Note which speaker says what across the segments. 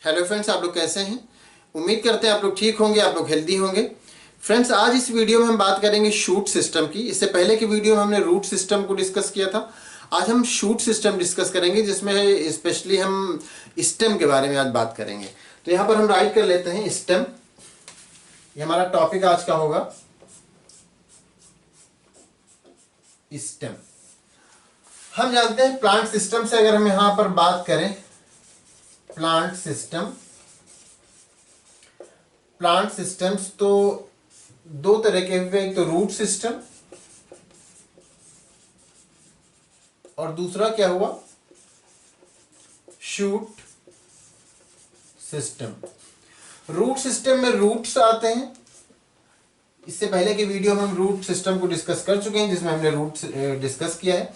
Speaker 1: Hello friends, आप लोग कैसे हैं। उम्मीद करते हैं आप लोग ठीक होंगे, आप लोग हेल्दी होंगे। फ्रेंड्स, आज इस वीडियो में हम बात करेंगे शूट सिस्टम की। इससे पहले की वीडियो में हमने रूट सिस्टम को डिस्कस किया था। आज हम शूट सिस्टम डिस्कस करेंगे, जिसमें स्पेशली हम स्टेम के बारे में आज बात करेंगे। तो यहाँ पर हम राइट कर लेते हैं स्टेम। ये हमारा टॉपिक आज का होगा स्टेम। हम जानते हैं प्लांट सिस्टम से अगर हम यहाँ पर बात करें, प्लांट सिस्टम्स तो दो तरह के हुए, एक तो रूट सिस्टम और दूसरा क्या हुआ, शूट सिस्टम। रूट सिस्टम में रूट्स आते हैं। इससे पहले के वीडियो में हम रूट सिस्टम को डिस्कस कर चुके हैं, जिसमें हमने रूट डिस्कस किया है।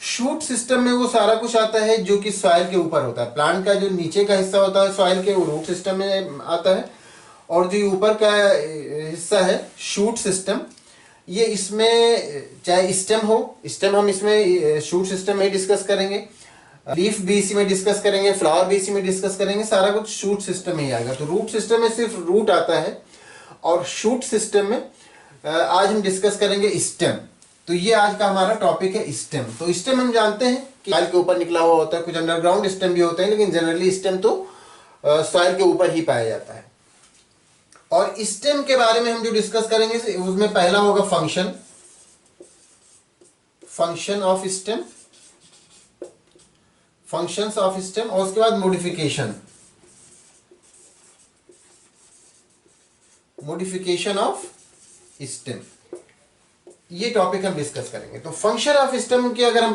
Speaker 1: शूट सिस्टम में वो सारा कुछ आता है जो कि सॉइल के ऊपर होता है। प्लांट का जो नीचे का हिस्सा होता है सॉइल के, वो रूट सिस्टम में आता है, और जो ऊपर का हिस्सा है शूट सिस्टम, ये इसमें चाहे स्टेम हो, स्टेम हम इसमें शूट सिस्टम में डिस्कस करेंगे, लीफ भी इसी में डिस्कस करेंगे, फ्लावर भी इसी में डिस्कस करेंगे, सारा कुछ शूट सिस्टम में ही आएगा। तो रूट सिस्टम में सिर्फ रूट आता है, और शूट सिस्टम में आज हम डिस्कस करेंगे स्टेम। तो ये आज का हमारा टॉपिक है स्टेम। तो स्टेम हम जानते हैं कि सॉइल के ऊपर निकला हुआ होता है, कुछ अंडरग्राउंड स्टेम भी होते हैं, लेकिन जनरली स्टेम तो सॉइल के ऊपर ही पाया जाता है। और स्टेम के बारे में हम जो डिस्कस करेंगे उसमें पहला होगा function of stem, functions of stem, और उसके बाद मॉडिफिकेशन ऑफ स्टेम। ये टॉपिक हम डिस्कस करेंगे। तो फंक्शन ऑफ स्टेम की अगर हम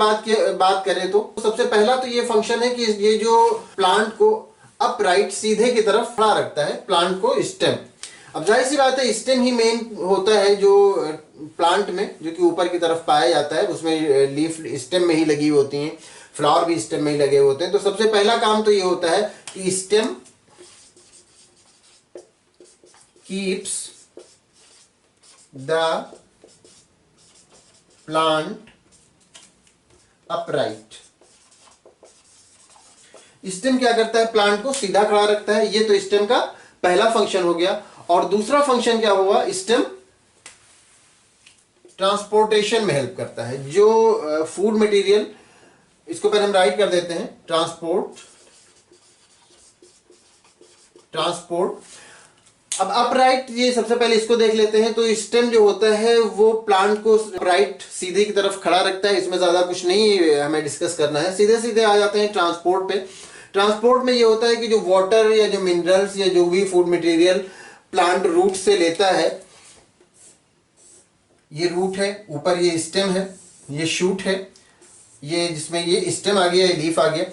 Speaker 1: बात करें तो सबसे पहला तो ये फंक्शन है कि ये जो प्लांट को अपराइट सीधे की तरफ खड़ा रखता है, प्लांट को स्टेम। अब जाहिर सी बात है, स्टेम ही मेन होता है जो प्लांट में, जो कि ऊपर की तरफ पाया जाता है। उसमें लीफ स्टेम में ही लगी होती हैं, फ्लावर भी स्टेम में ही लगे होते हैं। तो सबसे पहला काम तो ये होता है कि stem keeps the plant upright. Stem क्या करता है, प्लांट को सीधा खड़ा रखता है। ये तो स्टेम का पहला फंक्शन हो गया। और दूसरा फंक्शन क्या हुआ, स्टेम ट्रांसपोर्टेशन में हेल्प करता है। जो फूड मटेरियल, इसको पहले हम राइट कर देते हैं, ट्रांसपोर्ट। अब अपराइट, ये सबसे पहले इसको देख लेते हैं। तो स्टेम जो होता है वो प्लांट को राइट सीधे की तरफ खड़ा रखता है। इसमें ज्यादा कुछ नहीं हमें डिस्कस करना है, सीधे सीधे आ जाते हैं ट्रांसपोर्ट पे। ट्रांसपोर्ट में ये होता है कि जो वाटर या जो मिनरल्स या जो भी फूड मटेरियल प्लांट रूट से लेता है, ये रूट है, ऊपर ये स्टेम है, ये शूट है, ये जिसमें ये स्टेम आ गया, ये लीफ आ गया।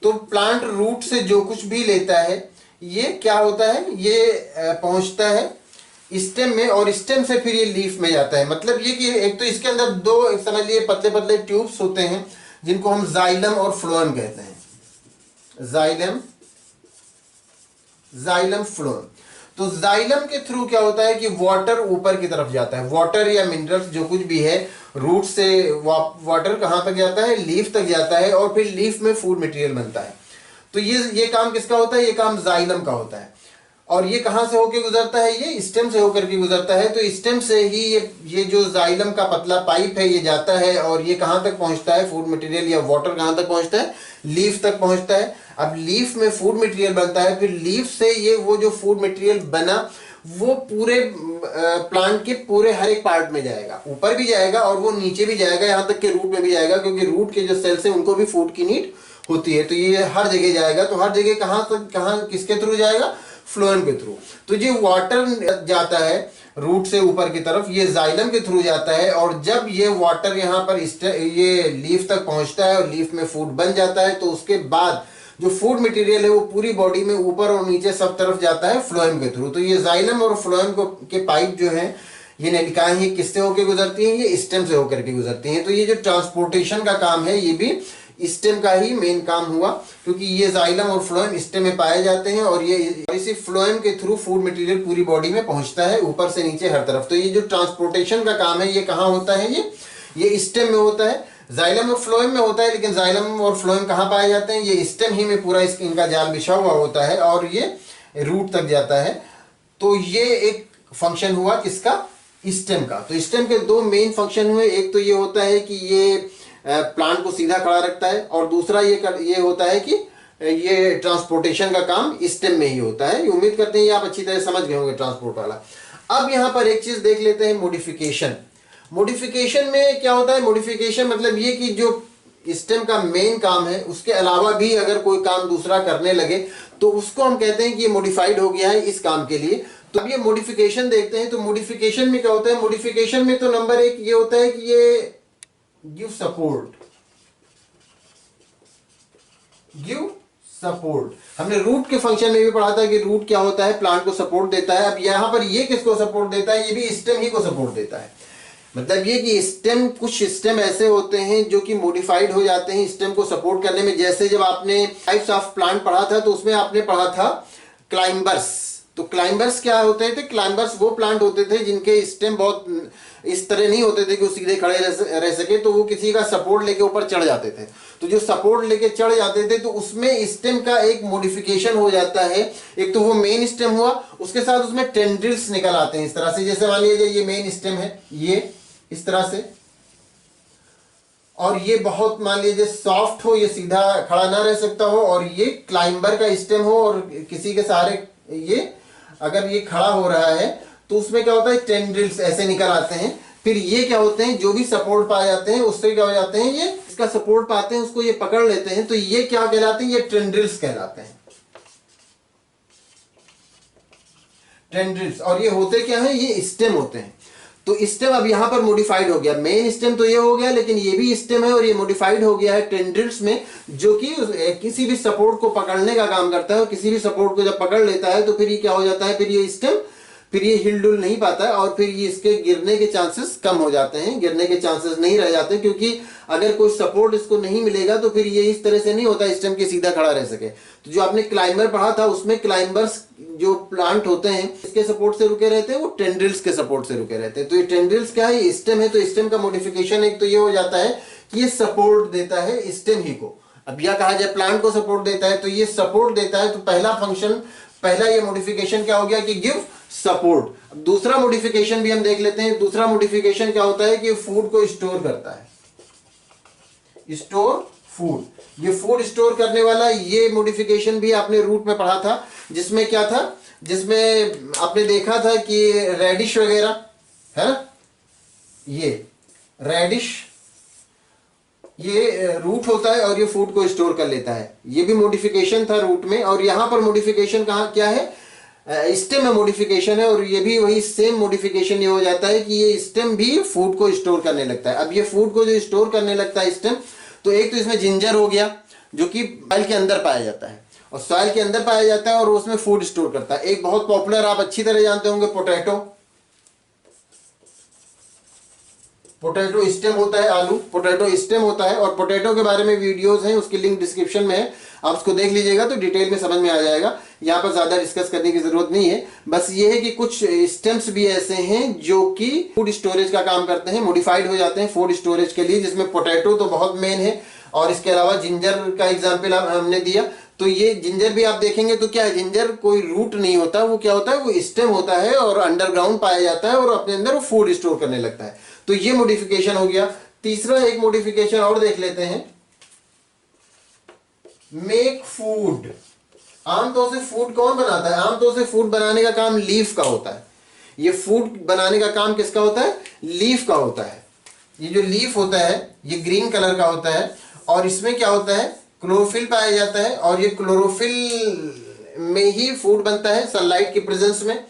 Speaker 1: तो प्लांट रूट से जो कुछ भी लेता है, ये क्या होता है, ये पहुंचता है स्टेम में, और स्टेम से फिर ये लीफ में जाता है। मतलब ये कि एक तो इसके अंदर दो, समझ लिए, पतले पतले ट्यूब्स होते हैं, जिनको हम जाइलम और फ्लोएम कहते हैं। Xylem phloem. तो जाइलम के थ्रू क्या होता है कि वाटर ऊपर की तरफ जाता है। वाटर या मिनरल्स जो कुछ भी है, रूट से वाटर कहां तक जाता है, लीफ तक जाता है, और फिर लीफ में फूड मटेरियल बनता है। तो ये काम किसका होता है, ये काम जाइलम का होता है। और ये कहां से होकर गुजरता है, ये स्टेम से होकर के गुजरता है। तो स्टेम से ही ये जो जाइलम का पतला पाइप है, ये जाता है, और ये कहां तक पहुंचता है, फूड मटेरियल या वाटर कहां तक पहुंचता है, लीफ तक पहुंचता है। अब लीफ में फूड मटेरियल बनता है, फिर लीफ से ये वो जो फूड मटेरियल बना वो पूरे प्लांट के पूरे हर एक पार्ट में जाएगा, ऊपर भी जाएगा और वो नीचे भी जाएगा, यहाँ तक के रूट में भी जाएगा, क्योंकि रूट के जो सेल्स हैं उनको भी फूड की नीड होती है। तो ये हर जगह जाएगा। तो हर जगह कहां किसके थ्रू जाएगा, फ्लोएम के थ्रू। तो ये वाटर जाता है रूट से ऊपर की तरफ, ये जाइलम के थ्रू जाता है, और जब ये वाटर यहाँ पर ये लीफ तक पहुंचता है और लीफ में फूड बन जाता है, तो उसके बाद जो फूड मटेरियल है वो पूरी बॉडी में ऊपर और नीचे सब तरफ जाता है फ्लोएम के थ्रू। तो ये जाइलम और फ्लोएम के पाइप जो है, ये नलिकाएं ही किससे होकर गुजरती हैं, ये स्टेम से होकर के गुजरती हैं। तो ये जो ट्रांसपोर्टेशन का काम है, ये भी स्टेम का ही मेन काम हुआ, क्योंकि ये जाइलम और फ्लोएम स्टेम में पाए जाते हैं, और ये इसी फ्लोएम के थ्रू फूड मटेरियल पूरी बॉडी में पहुंचता है, ऊपर से नीचे हर तरफ। तो ये जो ट्रांसपोर्टेशन का काम है, ये कहाँ होता है, ये स्टेम में होता है। जाइलम और फ्लोएम में होता है, लेकिन जाइलम और फ्लोएम कहाँ पाए जाते हैं? ये स्टेम ही में पूरा इनका जाल बिछा हुआ होता है और ये रूट तक जाता है। तो ये एक फंक्शन हुआ किसका? स्टेम का। तो स्टेम के दो मेन फंक्शन हुए, एक तो ये होता है कि ये प्लांट को सीधा खड़ा रखता है, और दूसरा ये होता है कि ये ट्रांसपोर्टेशन का काम स्टेम में ही होता है। उम्मीद करते हैं ये आप अच्छी तरह समझ गए होंगे ट्रांसपोर्ट वाला। अब यहां पर एक चीज देख लेते हैं, मॉडिफिकेशन। मॉडिफिकेशन में क्या होता है? मॉडिफिकेशन मतलब ये कि जो स्टेम का मेन काम है उसके अलावा भी अगर कोई काम दूसरा करने लगे तो उसको हम कहते हैं कि ये मॉडिफाइड हो गया है इस काम के लिए। तो अब ये मॉडिफिकेशन देखते हैं। तो मॉडिफिकेशन में क्या होता है? मॉडिफिकेशन में तो नंबर एक ये होता है कि ये गिव सपोर्ट। हमने रूट के फंक्शन में भी पढ़ा था कि रूट क्या होता है? प्लांट को सपोर्ट देता है। अब यहां पर ये किसको सपोर्ट देता है? ये भी स्टेम ही को सपोर्ट देता है। मतलब ये कि स्टेम, कुछ स्टेम ऐसे होते हैं जो कि मॉडिफाइड हो जाते हैं स्टेम को सपोर्ट करने में। जैसे जब आपने टाइप्स ऑफ प्लांट पढ़ा था तो उसमें आपने पढ़ा था क्लाइंबर्स। तो क्लाइंबर्स क्या होते थे? क्लाइंबर्स वो प्लांट होते थे जिनके स्टेम बहुत इस तरह नहीं होते थे कि वो सीधे खड़े रह सके, तो वो किसी का सपोर्ट लेके ऊपर चढ़ जाते थे। तो जो सपोर्ट लेके चढ़ जाते थे तो उसमें स्टेम का एक मॉडिफिकेशन हो जाता है। एक तो वो मेन स्टेम हुआ, उसके साथ उसमें टेंड्रिल्स निकल आते हैं इस तरह से। जैसे मान लीजिए ये मेन स्टेम है, ये इस तरह से, और ये बहुत मान लीजिए सॉफ्ट हो, ये सीधा खड़ा ना रह सकता हो, और ये क्लाइंबर का स्टेम हो और किसी के सहारे ये अगर ये खड़ा हो रहा है तो उसमें क्या होता है? टेंड्रिल्स ऐसे निकल आते हैं। फिर ये क्या होते हैं? जो भी सपोर्ट पाए जाते हैं उससे क्या हो जाते हैं? ये इसका सपोर्ट पाते हैं, उसको ये पकड़ लेते हैं, तो ये क्या कहलाते हैं? ये टेंड्रिल्स कहलाते हैं, टेंड्रिल्स। और ये होते क्या है? ये स्टेम होते हैं। तो स्टेम अब यहां पर मॉडिफाइड हो गया। मेन स्टेम तो ये हो गया, लेकिन ये भी स्टेम है और ये मॉडिफाइड हो गया है टेंड्रिल्स में, जो कि किसी भी सपोर्ट को पकड़ने का काम करता है। और किसी भी सपोर्ट को जब पकड़ लेता है तो फिर ये क्या हो जाता है? फिर ये स्टेम फिर ये हिलडुल नहीं पाता है और फिर ये इसके गिरने के चांसेस कम हो जाते हैं, गिरने के चांसेस नहीं रह जाते, क्योंकि अगर कोई सपोर्ट इसको नहीं मिलेगा तो फिर ये इस तरह से नहीं होता स्टेम के सीधा खड़ा रह सके। तो जो आपने क्लाइंबर पढ़ा था उसमें क्लाइंबर्स जो प्लांट होते हैं इसके सपोर्ट से रुके रहते हैं, वो टेंड्रिल्स के सपोर्ट से रुके रहते हैं। तो ये टेंड्रिल्स क्या है? स्टेम है। तो स्टेम का मॉडिफिकेशन एक तो ये हो जाता है कि ये सपोर्ट देता है स्टेम ही को। अब यह कहा जाए प्लांट को सपोर्ट देता है, तो ये सपोर्ट देता है। तो पहला फंक्शन, पहला ये मॉडिफिकेशन क्या हो गया? कि गिव सपोर्ट। अब दूसरा मॉडिफिकेशन भी हम देख लेते हैं। दूसरा मॉडिफिकेशन क्या होता है? कि फूड को स्टोर करता है, स्टोर फूड। ये फूड स्टोर करने वाला ये मॉडिफिकेशन भी आपने रूट में पढ़ा था, जिसमें क्या था? जिसमें आपने देखा था कि रेडिश वगैरह है ना, ये रेडिश, ये रूट होता है और ये फूड को स्टोर कर लेता है। ये भी मॉडिफिकेशन था रूट में। और यहां पर मॉडिफिकेशन कहां क्या है? स्टेम में मॉडिफिकेशन है, और ये भी वही सेम मॉडिफिकेशन ये हो जाता है कि ये स्टेम भी फूड को स्टोर करने लगता है। अब ये फूड को जो स्टोर करने लगता है स्टेम, तो एक तो इसमें जिंजर हो गया जो कि सॉइल के अंदर पाया जाता है, और सॉइल के अंदर पाया जाता है और उसमें फूड स्टोर करता है। एक बहुत पॉपुलर आप अच्छी तरह जानते होंगे, पोटैटो। पोटैटो स्टेम होता है, आलू पोटैटो स्टेम होता है। और पोटैटो के बारे में वीडियोस हैं, उसकी लिंक डिस्क्रिप्शन में है, आप उसको देख लीजिएगा तो डिटेल में समझ में आ जाएगा। यहाँ पर ज्यादा डिस्कस करने की जरूरत नहीं है। बस ये है कि कुछ स्टेम्स भी ऐसे हैं जो कि फूड स्टोरेज का काम करते हैं, मॉडिफाइड हो जाते हैं फूड स्टोरेज के लिए, जिसमें पोटैटो तो बहुत मेन है। और इसके अलावा जिंजर का एग्जाम्पल हमने दिया। तो ये जिंजर भी आप देखेंगे तो क्या है? जिंजर कोई रूट नहीं होता, वो क्या होता है? वो स्टेम होता है और अंडरग्राउंड पाया जाता है और अपने अंदर वो फूड स्टोर करने लगता है। तो ये मॉडिफिकेशन हो गया। तीसरा एक मॉडिफिकेशन और देख लेते हैं, मेक फूड। आमतौर से फूड कौन बनाता है? आमतौर से फूड बनाने का काम लीफ का होता है। ये फूड बनाने का काम किसका होता है? लीफ का होता है। ये जो लीफ होता है ये ग्रीन कलर का होता है, और इसमें क्या होता है? क्लोरोफिल पाया जाता है, और ये क्लोरोफिल में ही फूड बनता है सनलाइट की प्रेजेंस में।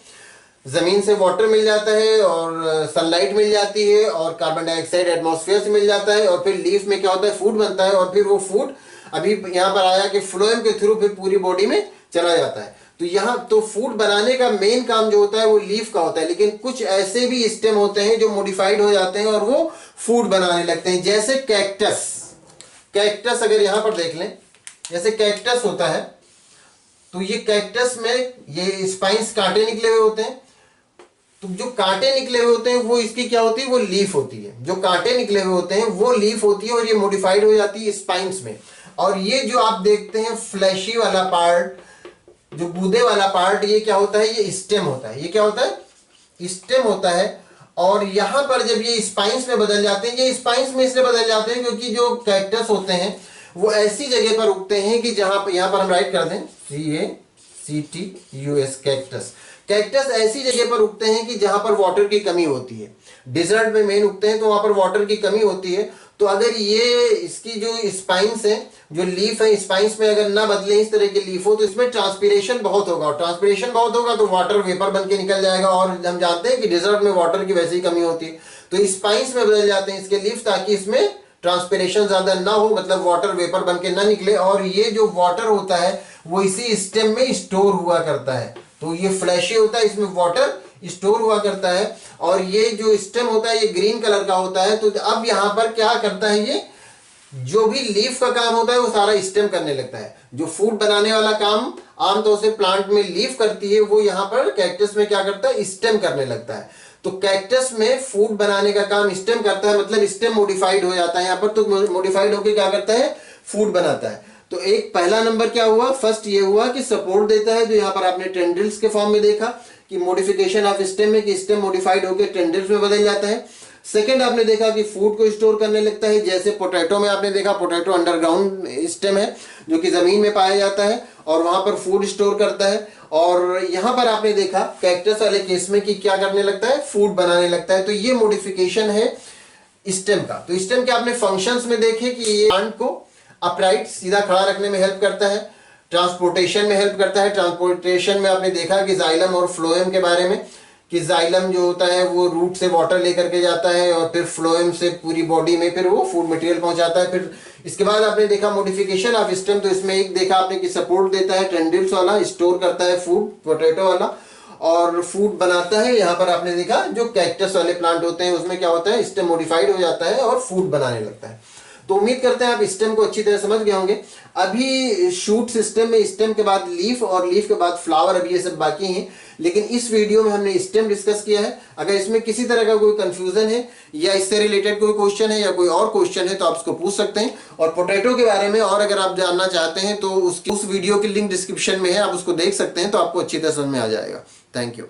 Speaker 1: जमीन से वाटर मिल जाता है और सनलाइट मिल जाती है और कार्बन डाइऑक्साइड एटमॉस्फेयर से मिल जाता है, और फिर लीफ में क्या होता है? फूड बनता है। और फिर वो फूड अभी यहां पर आया कि फ्लोएम के थ्रू फिर पूरी बॉडी में चला जाता है। तो यहां तो फूड बनाने का मेन काम जो होता है वो लीफ का होता है, लेकिन कुछ ऐसे भी स्टेम होते हैं जो मॉडिफाइड हो जाते हैं और वो फूड बनाने लगते हैं। जैसे कैक्टस। कैक्टस अगर यहां पर देख लें, जैसे कैक्टस होता है तो ये कैक्टस में ये स्पाइंस कांटे निकले हुए होते हैं। तो जो कांटे निकले हुए होते हैं वो इसकी क्या होती है, वो लीफ होती है। जो कांटे निकले हुए होते हैं वो लीफ होती है और ये मॉडिफाइड हो जाती है स्पाइन्स में। और ये जो आप देखते हैं फ्लैशी वाला पार्ट, जो गूदे वाला पार्ट, ये क्या होता है, ये स्टेम होता है। ये क्या होता है, स्टेम होता है। और यहां पर जब ये स्पाइन्स में बदल जाते हैं, ये स्पाइन्स में इसलिए बदल जाते हैं क्योंकि जो कैक्टस होते हैं वो ऐसी जगह पर उगते हैं कि जहां पर, यहां पर हम राइट कर दें CACTUS, कैक्टस। कैक्टस ऐसी जगह पर उगते हैं कि जहां पर वाटर की कमी होती है। डिजर्ट में मेन उगते हैं तो वहां पर वाटर की कमी होती है। तो अगर ये इसकी जो स्पाइन्स है, जो लीफ है, स्पाइन्स में अगर ना बदले इस तरह के लीफ हो तो इसमें ट्रांसपीरेशन बहुत होगा, और ट्रांसपीरेशन बहुत होगा तो वाटर वेपर बन के निकल जाएगा। और हम जानते हैं कि डिजर्ट में वाटर की वैसे ही कमी होती है, तो स्पाइन्स में बदल जाते हैं इसके लीफ ताकि इसमें ट्रांसपीरेशन ज्यादा ना हो, मतलब वाटर वेपर बन के ना निकले। और ये जो वाटर होता है वो इसी स्टेम में स्टोर हुआ करता है। तो ये फ्लैशी होता है, इसमें वाटर स्टोर हुआ करता है। और ये जो स्टेम होता है ये ग्रीन कलर का होता है। तो अब यहां पर क्या करता है, ये जो भी लीफ का काम होता है वो सारा स्टेम करने लगता है। जो फूड बनाने वाला काम आमतौर से प्लांट में लीफ करती है, वो यहां पर कैक्टस में क्या करता है, स्टेम करने लगता है। तो कैक्टस में फूड बनाने का काम स्टेम करता है, मतलब स्टेम मॉडिफाइड हो जाता है यहां पर। तो मॉडिफाइड होकर क्या करता है, फूड बनाता है। तो एक पहला नंबर क्या हुआ, फर्स्ट ये हुआ कि सपोर्ट देता है, जो यहां पर आपने टेंड्रिल्स के फॉर्म में देखा कि मॉडिफिकेशन ऑफ स्टेम में, कि स्टेम मॉडिफाइड होकर टेंड्रिल्स में बदल जाता है। सेकंड आपने देखा कि फूड को स्टोर करने लगता है, जैसे पोटैटो में आपने देखा, पोटैटो अंडरग्राउंड स्टेम है जो कि जमीन में पाया जाता है और वहां पर फूड स्टोर करता है। और यहां पर आपने देखा कैक्टस वाले केस में कि क्या करने लगता है, फूड बनाने लगता है। तो ये मॉडिफिकेशन है स्टेम का। तो स्टेम के आपने फंक्शंस में देखे कि ये प्लांट को अपराइट, सीधा खड़ा रखने में हेल्प करता है, ट्रांसपोर्टेशन में हेल्प करता है। ट्रांसपोर्टेशन में आपने देखा कि जाइलम और फ्लोएम के बारे में, कि जाइलम जो होता है वो रूट से वाटर लेकर के जाता है और फिर फ्लोएम से पूरी बॉडी में फिर वो फूड मटेरियल पहुंचाता है। फिर इसके बाद आपने देखा मॉडिफिकेशन ऑफ स्टेम। तो इसमें एक देखा आपने कि सपोर्ट देता है, टेंड्रिल्स वाला, स्टोर करता है फूड, पोटैटो वाला, और फूड बनाता है। यहाँ पर आपने देखा जो कैक्टस वाले प्लांट होते हैं उसमें क्या होता है, स्टेम मॉडिफाइड हो जाता है और फूड बनाने लगता है। तो उम्मीद करते हैं आप स्टेम को अच्छी तरह समझ गए होंगे। अभी शूट सिस्टम में स्टेम के बाद लीफ और लीफ के बाद फ्लावर, अभी ये सब बाकी हैं, लेकिन इस वीडियो में हमने स्टेम डिस्कस किया है। अगर इसमें किसी तरह का कोई कंफ्यूजन है या इससे रिलेटेड कोई क्वेश्चन है या कोई और क्वेश्चन है तो आप उसको पूछ सकते हैं। और पोटैटो के बारे में और अगर आप जानना चाहते हैं तो उस वीडियो की लिंक डिस्क्रिप्शन में है, आप उसको देख सकते हैं, तो आपको अच्छी तरह समझ में आ जाएगा। Thank you.